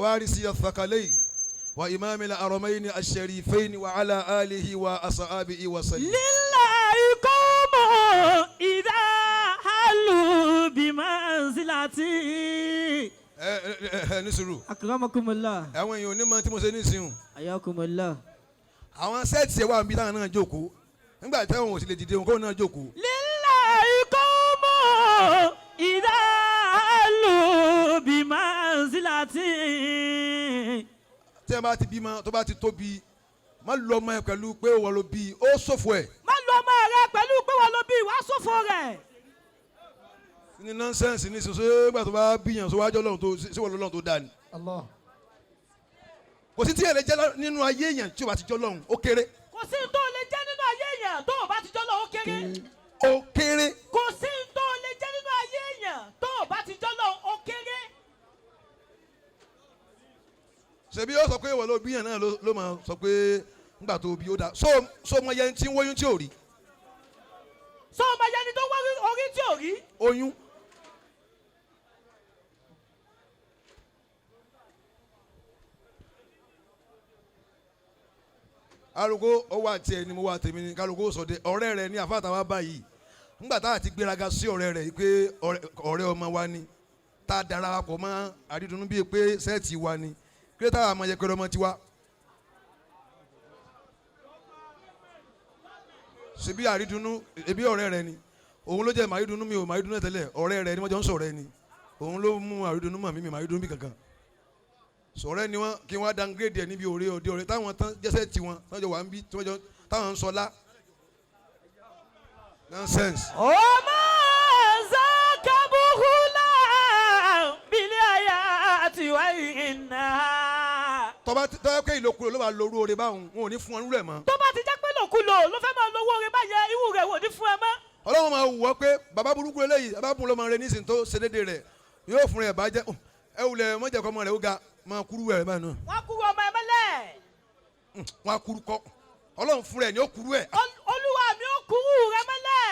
ووارث الثقلين وإمام الحرمين الشريفين وعلى آله وأصحابه وسلم. لله قوم إذا حلوا بمنزلتي. Nisuru. Akramakumullah. Àwọn èèyàn onímọ̀ tí mo ṣe nísìnyún. Ayakumullah. Àwọn sẹ́ẹ̀tì ẹ̀ wà níbi táwọn náà jókòó. Nígbà tí àwọn ò sì lè dìde nǹkan náà jókòó. Lillahi qawmun idha halu bimanzilati. Tí ẹ bá ti bímọ tó bá ti tóbi má lọ ọmọ ẹ pẹ̀lú pé wọ́n ló bí ó ṣòfò ẹ̀. Má lọ ọmọ rẹ pẹ̀lú pé wọ́n ló bí wàá ṣòfò rẹ̀. Ní nọ́nsẹ́nsì ní sísè nígbà tó bá bíyàn tó wájọ́ lọ́run tó sí wọ́n lọ́run tó dá ni. Kò sí tí ẹ lè jẹ́ nínú ayé èèyàn tí o bá ti jọ́ lọ́run ó kéré. Kò sí tó lè jẹ́ nínú ayé èèyàn tó o bá ti jọ́ lọ́run ó kéré. Ó kéré. Kò sí tó lè jẹ́ nínú ayé èèyàn tó o bá ti jọ́ lọ́run ó kéré. Ṣebí ó sọ pé wọ́n ló bíyàn náà ló máa sọ pé nígbà tó bí ó dá. So ọmọ yẹn tí ń wóyún tí ò rí. So ọmọ yẹn ni tó wá orí tí ò rí. Oyún. Kálukú ó wà tiẹ̀ ni mo wà tèmi ni kálukú sọdẹ ọ̀rẹ́ rẹ̀ ní àfáàtà wa báyìí ńgbà tá a ti gbéraga sí ọ̀rẹ́ rẹ̀ yìí pé ọ̀rẹ́ ọmọ wa ni tá a darapọ̀ mọ́ Àrídùnnú bíi pé sẹ́ẹ̀tì wa ni kí táwa máa yẹ pé ọmọ tiwa. ṣebí Àrídùnnú ebi ọ̀rẹ́ rẹ̀ ni òun ló jẹ́ Àrídùnnú mi ò Àrídùnnú tẹ́lẹ̀ ọ̀rẹ́ rẹ̀ ni wọ́n jọ ń sọ̀rẹ́ ni òun ló mú Àrídùnnú mọ̀ mí mi Àrídùnnú bí kankan sọ̀rẹ́ ni wọ́n kí wọ́n downgrade ẹ̀ níbi òde ọ̀rẹ́ táwọn tán jẹ́sẹ̀ tiwọn táwọn jọ wà ń bí táwọn ń sọlá nonsense. ọmọ zakabuhula bílẹ̀ ayé àti wáyé iná. tọ́ba pé ìlòkulò ló máa lo orú oore báwọn wọn ò ní fún ọ nílẹ̀ mọ́. tó bá ti jẹ́ pé lòkulò ló fẹ́ máa lo owó oore báyẹn irú rẹ̀ wò ní fún ẹ mọ́. Ọlọ́run máa wù ọ́ pé bàbá burúkú eléyìí bàbá bùn lọ́mọ rẹ nísìnyí tó ṣe déédéé rẹ̀ yóò fún rẹ̀ bàjẹ́ ẹ wulẹ̀ mọ́jà kọ́ ọmọ rẹ̀ ó ga máa kúrú rẹ̀ báyìí náà. wọ́n kúrú ọmọ ẹ mọ́lẹ̀. wọ́n á kúrú kọ́ Ọlọ́run fún rẹ̀ ni ó kúrú ẹ̀. Olúwa mi ó kúrú rẹ mọ́lẹ̀.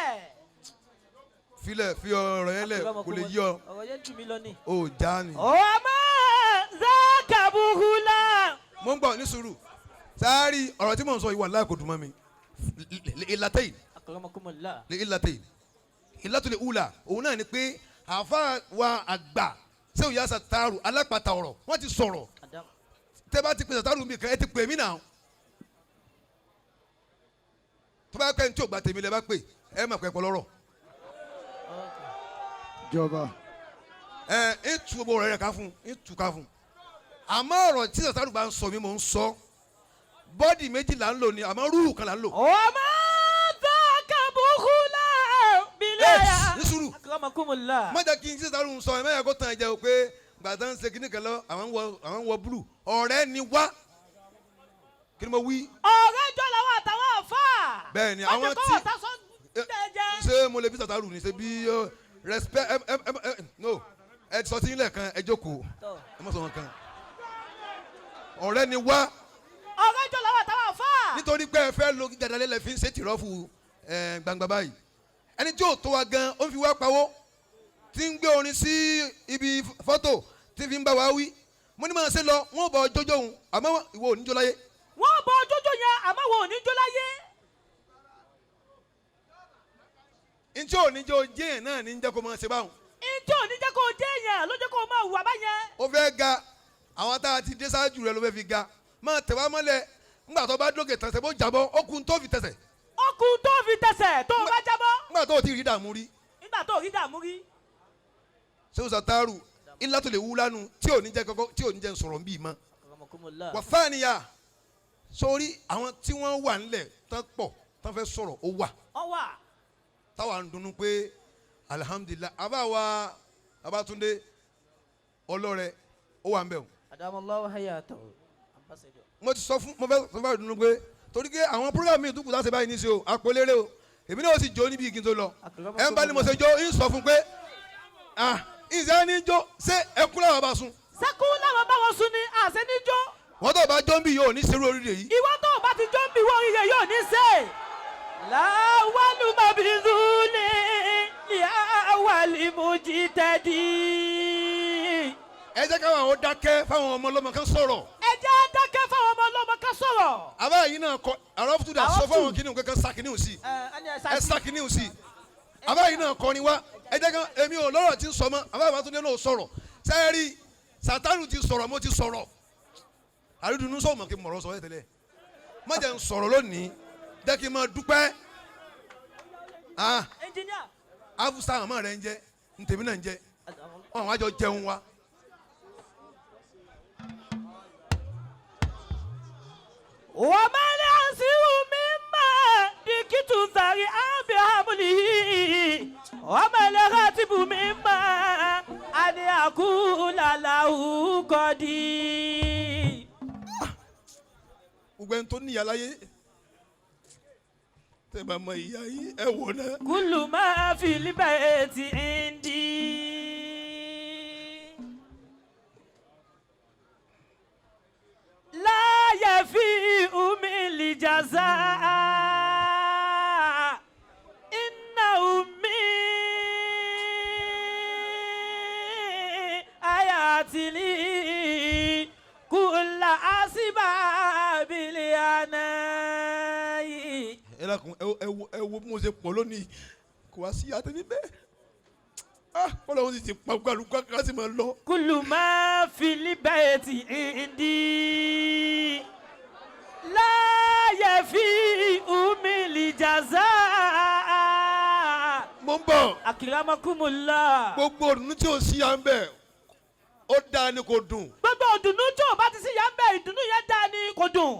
filẹ̀ fi ọ̀rọ̀ yẹn lẹ̀ kò lè yí ọ. ọ̀rọ̀ yẹn jù mí lọ ni. ó já ni. ọmọ zakabuhula. mo ń gbọ́ ní sùúrù sáárì ọ̀rọ̀ tí mò ń sọ yìí wà láì kò dùn mọ́ mi ìlàtẹ́yìn akramakumullah. ìlàtẹ́yìn ìlàtẹ́yìn ula òun náà ni pé àfa wa àgbà sẹ́wọ̀n yà sàtàrù alápàtà ọ̀rọ̀ wọ́n ti sọ̀rọ̀ tẹ́ bá ti pè sàtàrù mi kan ẹ ti pè mí náà tó bá kẹ́ ní tí ò gba tèmi lẹ́ bá pè ẹ má pẹ́ pọ̀ lọ́rọ̀. Jọba. Ètù gbogbo rẹ̀ ká fún ètù ká fún àmọ́ ọ̀rọ̀ tí sàtàrù bá ń sọ mi mò ń sọ bọ́dì méjì là ń lò ní àmọ́ rúù kan là ń lò. ọmọ zakabuhula bílẹ̀ ayé. ní sùúrù akramakumullah. má jẹ́ kí n sàtàrù ń sọ ẹ̀ mẹ́yà kó tàn ẹ̀ jẹ́ o pé gbàdá ń ṣe kíní kan lọ àwọn wọ búlù ọ̀rẹ́ ni wá kí ni mo wí. ọ̀rẹ́ jọ làwọn àtàwọn àfà. bẹ́ẹ̀ ni àwọn tí ṣé mo lè bí sàtàrù ní ṣe bí respect no ẹ sọ sí ilẹ̀ kan ẹ jókòó ẹ mọ̀ sọ wọn kan ọ̀rẹ́ ni wá. ọ̀rẹ́ jọ làwọn àtàwọn àfà. nítorí pé ẹ fẹ́ lo gàdálẹ́ lẹ fi ń ṣe tìrọ́fù gbangba báyìí ẹni tí ò tó wa gan ó ń fi wá pawó tí ń gbé orin sí ibi fọ́tò tí fi ń bá wa wí mo ní máa ṣe lọ wọn ò bọ jójó òun àmọ́ ìwọ ò ní jó láyé. wọ́n bọ jójó yẹn àmọ́ wọn ò ní jó láyé. ntí ò ní jó jẹ́ náà ní jẹ́ kó máa ṣe báwọn. ntí ò ní jẹ́ kó dé yẹn ló jẹ́ kó máa wà báyẹn. ó fẹ́ ga àwọn tá a ti dé sáájú rẹ ló fẹ́ fi ga máa tẹ̀ wá mọ́lẹ̀ ńgbà tó bá dókè tẹ̀sẹ̀ bó jábọ́ ó kun tó fi tẹ̀sẹ̀. ó kun tó fi tẹ̀sẹ̀ tó bá jábọ́. ńgbà tó o ti rí dààmú rí. nígbà tó rí dààmú rí. ṣé o sàtàrù ilá tó lè wú lánu tí ò ní jẹ́ kọ́kọ́ tí ò ní jẹ́ sọ̀rọ̀ bíi mọ́. wà fáàníyà sórí àwọn tí wọ́n wà nílẹ̀ tán pọ̀ tán fẹ́ sọ̀rọ̀ ó wà. ó wà. táwa ń dunnú pé alihamudulilayi abáwa Abátúndé ọlọ́rẹ̀ ó wà ń bẹ̀ o. adamallahu hayatahu. mo ti sọ fún mo fẹ́ sọ fún àdùnnú pé torí pé àwọn program mi dúkùú láti báyìí ní sí o àpòlérè o èmi náà sì jó níbi igi tó lọ ẹ ń bá ní mo ṣe jó ń sọ fún pé ìṣe ní jó ṣé ẹkú làwọn bá sùn. sẹ́kù làwọn bá wọn sùn ni àṣẹ ní jó. wọ́n tó bá jó ń bì yóò ní serú oríire yìí. ìwọ tó bá ti jó ń bì wọ́n oríire yóò ní sè. láwálù mabizuli ní àwàlì mujitadi. ẹ jẹ́ káwọn àwọn dákẹ́ fáwọn ọmọ ọlọ́mọ kan sọ̀rọ̀. ẹ jẹ́ dákẹ́ fáwọn ọmọ ọlọ́mọ kan sọ̀rọ̀. àbá yìí náà kọ àrọ́fùtù dà sọ fáwọn kìnìún kankan sàkìnìún sí ẹ sàkìnìún sí àbá yìí náà kọ ni wá ẹ jẹ́ kan èmi ò lọ́rọ̀ tí ń sọ mọ́ àbá Babátúndé náà sọ̀rọ̀ sẹ́ẹ̀rì Sàtánù ti sọ̀rọ̀ mo ti sọ̀rọ̀ Àrídùnnú sọ̀rọ̀ mọ̀ kí n mọ̀rọ̀ sọ tẹ́lẹ̀ má jẹ́ n sọ̀rọ̀ lónìí jẹ́ kí n máa dúpẹ́ afusa àmọ́ rẹ̀ ń jẹ́ ntẹ̀mí náà ń jẹ́ wọn àwọn àjọ jẹun wa. وما العسير مما دكت ذري بحبله وما الغاتب مما أن يقول له قدي. gbogbo ẹni tó níyà láyé tẹ́ bá mọ ìyá yìí ẹ wò náà. كل ما في البيت عندي. لا يفيء من الجزاء إن أمي آيات لي كل أسباب العناء. ẹ lákun ẹ wo bí mo ṣe pọ̀ lónìí kò wá sí àtẹ̀mí bẹ́ẹ̀ wọ́n lọ́wọ́ sì ti pa gbàlùkọ́ ká sì máa lọ. كل ما في البيت عندي لا يفيء من الجزاء. mo ń bọ̀. أكرمكم الله. gbogbo òdùnnú tí o sí à ń bẹ̀ ó dáa ni kò dùn. gbogbo òdùnnú tí o bá ti sí yà ń bẹ̀ ìdùnnú yẹn dáa ni kò dùn.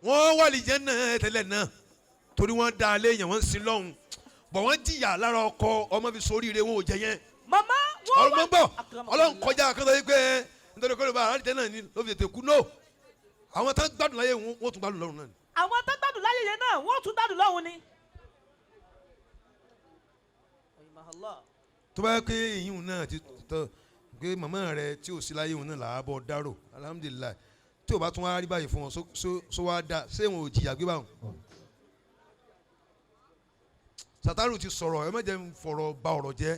wọ́n wà lè jẹ́ náà tẹ́lẹ̀ náà torí wọ́n da alẹ́ yẹn wọ́n sin lọ́hùn bọ̀ wọ́n jìyà lára ọkọ ọmọ fi sórí ire wọn ò jẹ yẹn. mama wọ́n wá gbọ́ ọlọ́run kọjá akọ́tọ̀ yìí pé nítorí kọ́lé bá àrùn tẹ́lẹ̀ ní ló fi tètè kú no àwọn tó gbádùn láyé wọ́n tún gbádùn lọ́run náà ni. àwọn tó gbádùn láyé yẹn náà wọ́n tún gbádùn lọ́run ni. tó bá yẹ pé ìyún náà ti tọ́ pé màmá rẹ tí ò sí láyé òun náà là á bọ̀ dárò alhamdulilayi tí ò bá tún wá rí báyìí fún wọn so wá dá ṣé wọn ò jìyà gbé báwọn. Sàtánù ti sọ̀rọ̀ ẹ má jẹ́ n fọ̀rọ̀ ba ọ̀rọ̀ jẹ́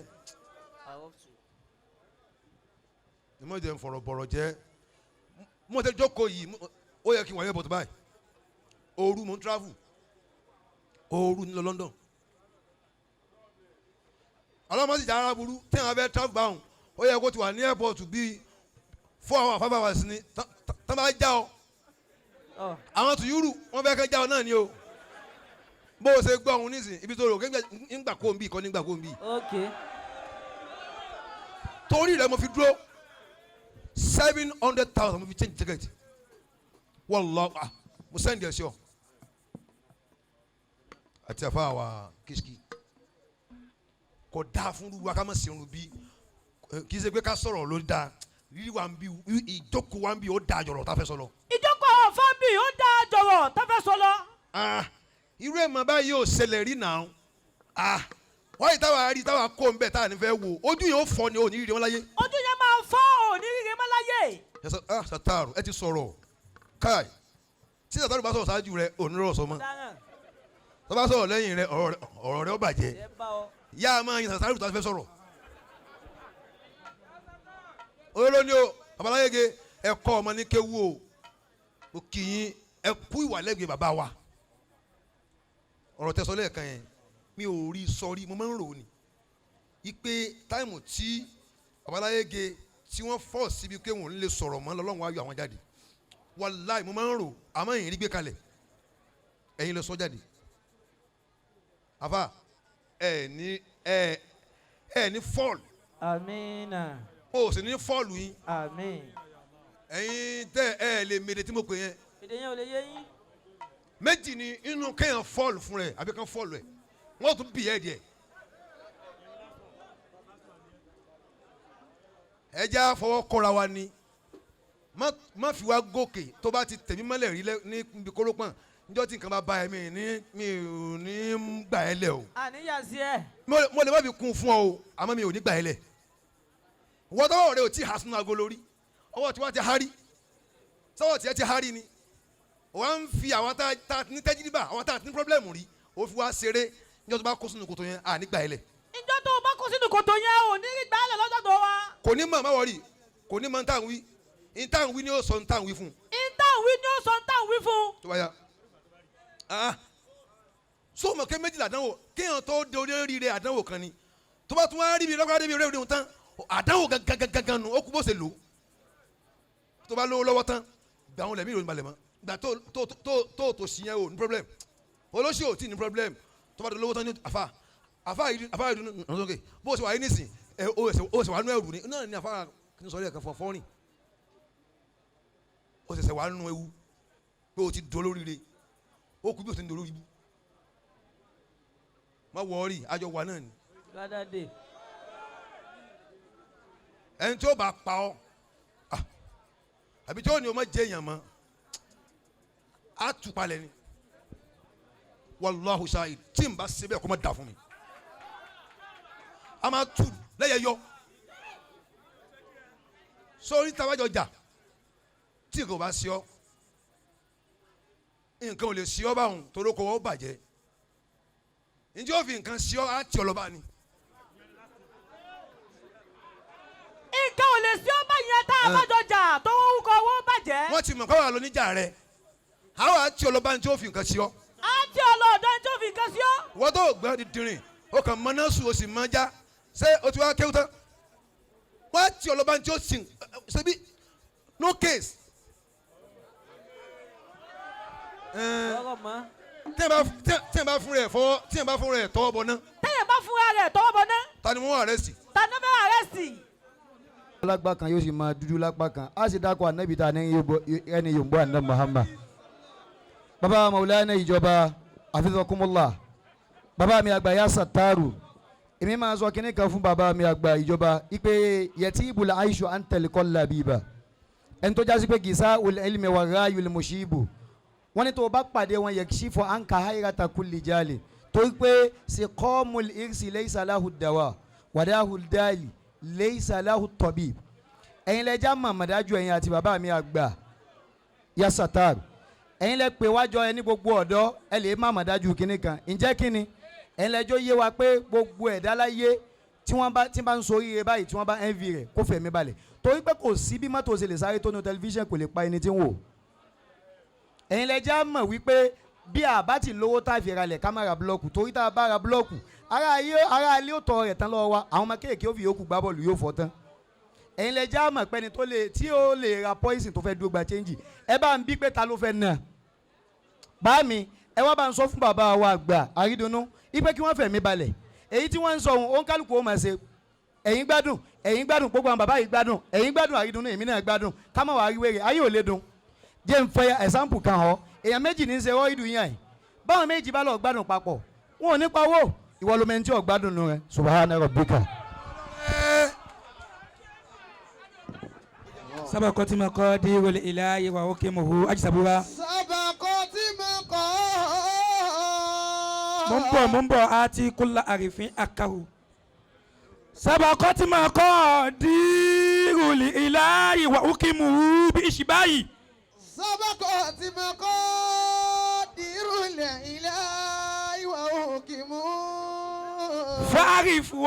ẹ má jẹ́ n fọ̀rọ̀ bọ̀rọ̀ jẹ́ mo tẹ́ jókòó yìí ó yẹ kí n wà airport báyìí ooru mo ń travel ooru ní lọ London ọlọ́mọ sì jẹ́ ara burú tí àwọn abẹ́ travel báwọn ó yẹ kó ti wà ní airport bíi 4 hours 5 hours ni tán bá já ọ àwọn tùyúrù wọn fẹ́ kẹ́ já ọ náà ni o bó o ṣe gbọ́ ọ̀hún nísìn ibi tó rò nígbà kó ń bì kọ́ nígbà kó ń bì. torí rẹ̀ mo fi dúró 700,000 mo fi change ticket wallahi mo send ẹ̀ sí ọ àti àfa àwa kìsìkì kò dáa fún wa ká má ṣe irun bí kì í ṣe pé ká sọ̀rọ̀ ló dáa rírí wa ń bí ìjókòó wa ń bí ó dáa jọ̀rọ̀ tá a fẹ́ sọ lọ. ìjókòó ọ̀fọ̀ bí ó dáa jọ̀rọ̀ tá a fẹ́ sọ lọ. irú ẹ̀ mọ̀ báyìí ò ṣẹlẹ̀ rí náà wọ́n yìí táwa rí táwa kó ń bẹ̀ táwa ní fẹ́ wò ojú yẹn ó fọ́ ni ò ní rí wọn láyé. ojú yẹn máa fọ́ ò ní rí wọn láyé. Sàtàrù ẹ ti sọ̀rọ̀ káì tí Sàtàrù bá sọ̀rọ̀ ṣáájú rẹ ò ní rọ̀ sọ mọ́ tó bá sọ̀rọ̀ lẹ́yìn rẹ ọ̀rọ̀ rẹ ó bàjẹ́ yá a máa yin Sàtàrù tó a fẹ́ sọ̀rọ̀ olóní o babaláyége ẹ kọ́ ọmọ ní kéwú o kì í ẹ kú ìwà lẹ́gbẹ̀ẹ́ bàbá wa ọ̀rọ̀ tẹ́sọ lẹ́ẹ̀kan yẹn mi ò rí sọrí mo máa ń rò ní ipe táìmù tí babaláyége tí wọ́n fọ́ síbi pé wọ́n lè sọ̀rọ̀ mọ́ lọ́lọ́run wá yọ àwọn jáde wàláì mo máa ń rò àmọ́ ẹ̀yin rí gbé kalẹ̀ ẹ̀yin lọ sọ jáde àfà ẹ̀ ní fọ́ọ̀lù. Amina. o sì ní fọ́ọ̀lù yín. Àmín. ẹ̀yin tẹ́ lè mèdè tí mo pè yẹn. èdè yẹn ò lè yé yín. méjì ni inú kéèyàn fọ́ọ̀lù fún rẹ̀ àbí kan fọ́ọ̀lù ẹ̀ wọ́n tún bì ẹ́ díẹ̀. ẹja fọwọ́ kọ́ra wa ni má fi wá gòkè tó bá ti tẹ̀mí mọ́lẹ̀ rí ní ibi kórópọ̀n níjọ́ tí nǹkan bá bá ẹ mi ò ní gbà ẹ lẹ̀ o. àníyàn sí ẹ. mo lè má fi kún fún ọ o àmọ́ mi ò ní gbà ẹ lẹ̀. wọ́n tọ́wọ́ rẹ ò tí ì há sínú aago lórí ọwọ́ tí wọ́n ti hárí sọ́wọ́ tí ẹ ti hárí ni wọ́n ń fi àwọn tá a ní tẹ́jìlíbà àwọn tá a ní pọ́blẹ́mù rí ó fi wá ṣeré níjọ́ tó bá kó sínú kòtò yẹn à nígbà ẹ lẹ̀. ìjọ tó o bá kó sínú kòtò yẹn ò ní gbálẹ̀ lọ́jọ́ tó wa. kò ní mọ̀ má wọ̀rì kò ní mọ̀ ntàn wí ntàn wí ni ó sọ ntàn wí fún. ntàn wí ni ó sọ ntàn wí fún. tó bá yá so mọ̀ kẹ́ méjìlá àdánwò kéèyàn tó dorí rire àdánwò kan ni tó bá tún wá rí mi lọ́kọ́ débi rẹ̀ tán àdánwò gangan nù ó kú bó ṣe lò tó bá lówó lọ́wọ́ tán gbà wọn lẹ̀mí ìròyìn balẹ̀ mọ́ gbà tó sí yẹn o ní problem olóṣì ò tí ní problem tó bá tó lówó tán ní àfa ìdùnnú nọ́sọ́kè bó ṣe wà yín nísìn ó ṣe wà nú ẹrù ni náà ní àfa kí n sọ rí ẹ̀kan fọ́ọ̀rìn ó ṣẹ̀ṣẹ̀ wà nú ewu pé o ti dolóríire ó kú bí o ti ń dolórí ibú má wọrí àjọ wà náà ni. ẹni tí ó bá pa ọ́ àbí tí ó ní o má jẹ èèyàn mọ́ á tù palẹ̀ ni wàlláhu ṣáàyid tí n bá ṣe bẹ́ẹ̀ kó má dà fún mi a máa tù lẹ́yẹ yọ sórí tabajọ jà tí kò bá ṣe ọ́ nǹkan ò lè ṣe ọ́ báwọn torí kò wọ́n bàjẹ́ ǹjẹ́ ó fi nǹkan ṣe ọ́ á tì ọ́ lọ́ba ni. nǹkan ò lè ṣe ọ́ báyẹn tá a bá jọ jà tó ń kọ owó bàjẹ́. wọ́n ti mọ̀ káwọn àlọ́ níjà rẹ̀ àwọn á tì ọ́ lọ́ba ni tí ó fi nǹkan ṣe ọ́. á tì ọ́ lọ́dọ̀ ni tí ó fi nǹkan ṣe ọ́. wọ́n tó gbọ́ dídìrín o kàn mọ náà sùn o sì mọ já ṣé o ti wá kéwù tán wọ́n á tì ọ́ lọ́ba ni tí ó sìn ṣebí no case. tí ẹ bá fún rẹ̀ fọwọ́ tí ẹ bá fún rẹ̀ tọwọ́ bọ̀ náà. tí ẹ bá fún rẹ̀ tọwọ́ bọ̀ náà. ta ni wọ́n arrest. ta ni wọ́n arrest. lápá kan yóò sì máa dúdú lápá kan á sì dákọ̀ ànábì tá ẹni yòó ń bọ́ àná Muhammad. bàbá Maulana Ijoba hafizakumullah bàbá mi àgbà yà sàtàrù èmi máa sọ kíní kan fún bàbá mi àgbà Ijoba ipe yẹtí ibùdó aishu antalikọ́ labiba ẹni tó jásí pé gisa ilmi wa ráyul mushibu wọ́n ní tó o bá pàdé wọn yakshifu anka hayrata kulli jali torí pé siqamul irsi laysa lahu dawa wadahul dali laysa lahu tabib ẹ̀yin lẹ́jà mọ̀mọ́dájú ẹ̀yin àti bàbá mi àgbà yasatar ẹ̀yin lẹ́ pé wájọ ẹni gbogbo ọ̀dọ́ ẹ lè má mọ̀dájú kínní kan ǹjẹ́ kínní ẹ̀yin lẹ́jọ́ yé wa pé gbogbo ẹ̀dá láyé tí wọ́n bá ń soríire báyìí tí wọ́n bá envy rẹ̀ kó fẹ̀mí balẹ̀ torí pé kò sí bí mọ́tò ṣe lè sáré tó nu tẹlifíṣàn kò lè pa ẹni tí ń wò ẹ̀yin lẹ́jà mọ̀ wípé bí a bá ti lówó tá a fi ralẹ̀ ká má ra búlọ́ọ̀kù torí tá a bá ra búlọ́ọ̀kù ara ilé ò tọrọ rẹ̀ tán lọ́wọ́ wa àwọn ọmọ kéèké ó fi yòókù gbá bọ́ọ̀lù yóò fọ́ tán ẹ̀yin lẹ́jà mọ̀ pẹ́ni tí ó lè ra poison tó fẹ́ dúró gba change ẹ bá ń bí pé ta ló fẹ́ nà bá mi ẹ wá bá ń sọ fún bàbá wa àgbà Aridunnu ipe kí wọ́n fẹ̀mí balẹ̀ èyí tí wọ́n ń sọ ohun ó ń kálukú ó máa ṣe ẹ̀yin gbádùn gbogbo àwọn bàbá yìí gbádùn ẹ̀yin gbádùn Aridunnu èmi náà gbádùn ká má wàá rí wèrè ayé ò lè dùn jẹ́ n fẹ́ example kan họ èèyàn méjì ní í ṣe ọ́ ìdùn yàn báwọn méjì bá lọ gbádùn papọ̀ wọn ò ní pa owó ìwọ ló mẹ́ntì ọ̀ gbádùn nù rẹ subhana rabbika. sabakoti maqadirul ilahi wa hukmuhu ajsabura. sabakoti mo ń bọ̀ àti kulla arifin akahu. sabakoti maqadirul ilahi wa hukmuhu bí ìṣìbáyì. sabakoti maqadirul ilahi wa hukmuhu. fa'arif wa.